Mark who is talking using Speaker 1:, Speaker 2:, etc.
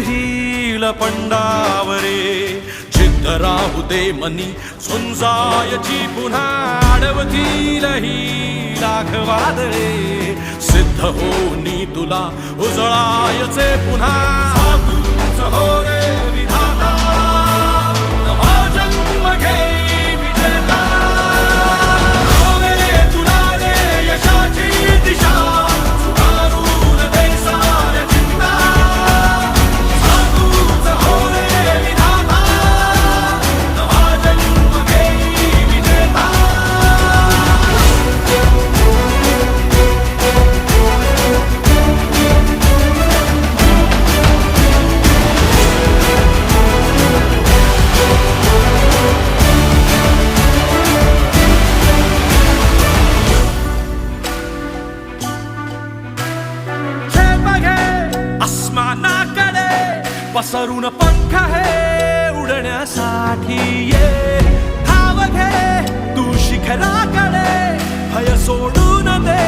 Speaker 1: hill पंडावरे जिद्द राहू दे मनी झुंजायची पुन्हा अडवतील ही लाख वादळे सिद्ध होनी तुला उजळायचे पुन्हा साधूच हो रे विधाता नवा जन्म घे विजेता हो रे तुला रे यशाची दिशा सुधारून दे साऱ्या चिंता साधूच हो रे विधाता नवा जन्म घे विजेता पसरून पंख है उडण्यासाठी ये धाव घे तू शिखराकडे भय सोडून दे